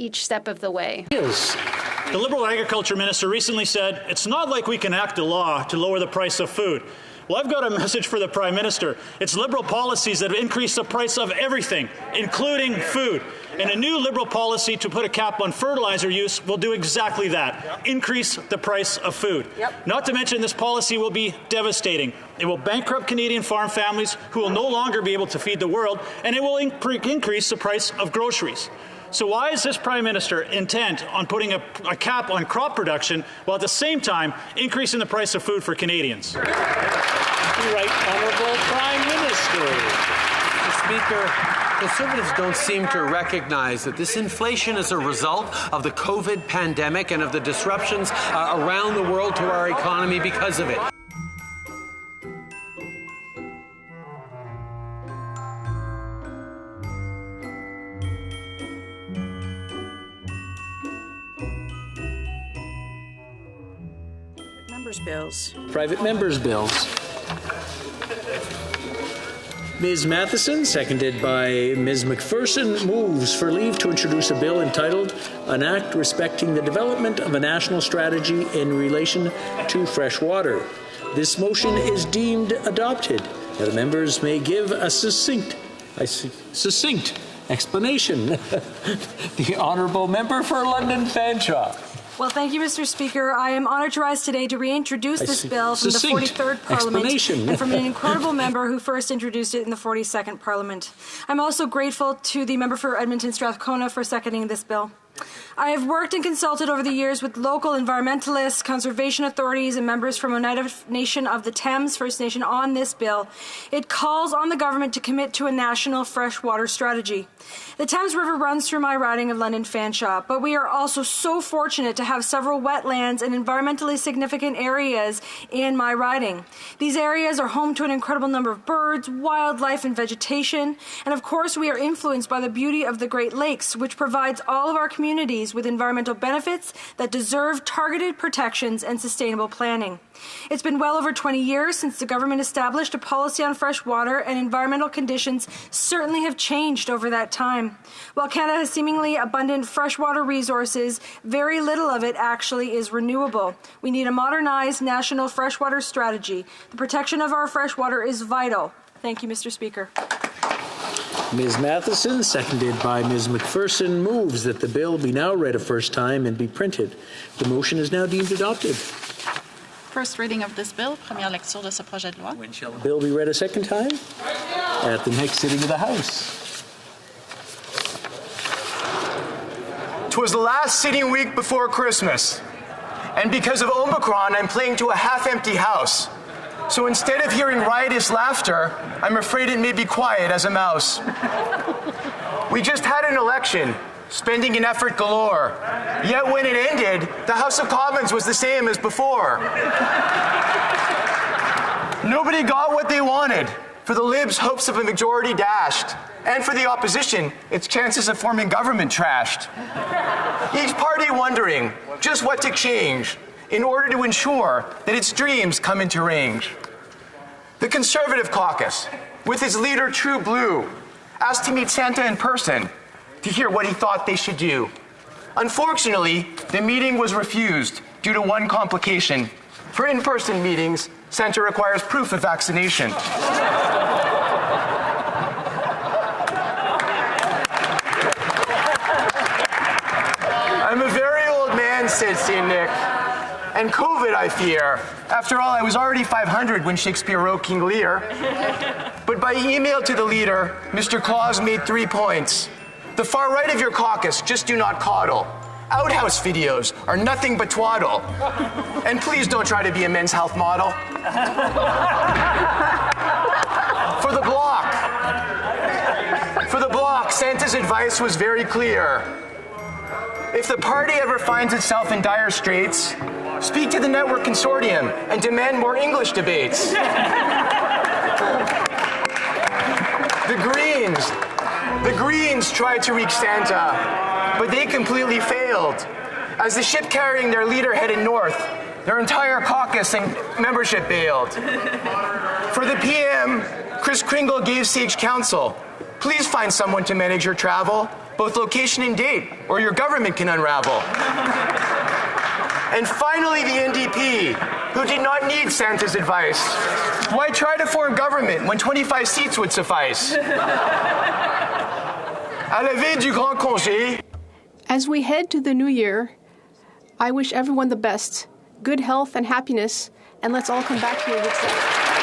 each step of the way. The Liberal Agriculture Minister recently said, it's not like we can act a law to lower the price of food. Well, I've got a message for the Prime Minister. It's Liberal policies that have increased the price of everything, including food. And a new Liberal policy to put a cap on fertilizer use will do exactly that, increase the price of food. Not to mention this policy will be devastating. It will bankrupt Canadian farm families who will no longer be able to feed the world, and it will increase the price of groceries. So why is this Prime Minister intent on putting a cap on crop production while at the same time increasing the price of food for Canadians? The Right Honourable Prime Minister. Mr. Speaker, Conservatives don't seem to recognize that this inflation is a result of the COVID pandemic and of the disruptions around the world to our economy because of it. Bills. Private members' bills. Ms. Matheson, seconded by Ms. McPherson, moves for leave to introduce a bill entitled An Act Respecting the Development of a National Strategy in Relation to Fresh Water. This motion is deemed adopted. Now the members may give a succinct explanation. The Honourable Member for London Fanshawe. Well, thank you, Mr. Speaker. I am honoured to rise today to reintroduce this bill from the 43rd Parliament and from an incredible member who first introduced it in the 42nd Parliament. I'm also grateful to the member for Edmonton Strathcona for seconding this bill. I have worked and consulted over the years with local environmentalists, conservation authorities, and members from Oneida Nation of the Thames First Nation on this bill. It calls on the government to commit to a national freshwater strategy. The Thames River runs through my riding of London Fanshawe, but we are also so fortunate to have several wetlands and environmentally significant areas in my riding. These areas are home to an incredible number of birds, wildlife, and vegetation, and of course we are influenced by the beauty of the Great Lakes, which provides all of our communities with environmental benefits that deserve targeted protections and sustainable planning. It's been well over 20 years since the government established a policy on fresh water, and environmental conditions certainly have changed over that time. While Canada has seemingly abundant freshwater resources, very little of it actually is renewable. We need a modernized national freshwater strategy. The protection of our freshwater is vital. Thank you, Mr. Speaker. Ms. Matheson, seconded by Ms. McPherson, moves that the bill be now read a first time and be printed. The motion is now deemed adopted. First reading of this bill, première lecture de ce projet de loi. When shall the bill be read a second time? At the next sitting of the House. 'Twas the last sitting week before Christmas, and because of Omicron, I'm playing to a half-empty house. So instead of hearing riotous laughter, I'm afraid it may be quiet as a mouse. We just had an election, spending an effort galore. Yet when it ended, the House of Commons was the same as before. Nobody got what they wanted. For the Libs, hopes of a majority dashed. And for the opposition, its chances of forming government trashed. Each party wondering just what to change in order to ensure that its dreams come into range. The Conservative caucus, with its leader True Blue, asked to meet Santa in person to hear what he thought they should do. Unfortunately, the meeting was refused due to one complication. For in-person meetings, Santa requires proof of vaccination. I'm a very old man, said St. Nick. And COVID, I fear. After all, I was already 500 when Shakespeare wrote King Lear. But by email to the leader, Mr. Claus made 3 points. The far right of your caucus, just do not coddle. Outhouse videos are nothing but twaddle. And please don't try to be a Men's Health model. For the bloc, Santa's advice was very clear. If the party ever finds itself in dire straits, speak to the network consortium and demand more English debates. The Greens tried to reach Santa, but they completely failed. As the ship carrying their leader headed north, their entire caucus and membership bailed. For the PM, Chris Kringle gave sage counsel. Please find someone to manage your travel, both location and date, or your government can unravel. And finally, the NDP, who did not need Santa's advice. Why try to form government when 25 seats would suffice? À la veille du grand congé. As we head to the new year, I wish everyone the best, good health and happiness, and let's all come back here with that.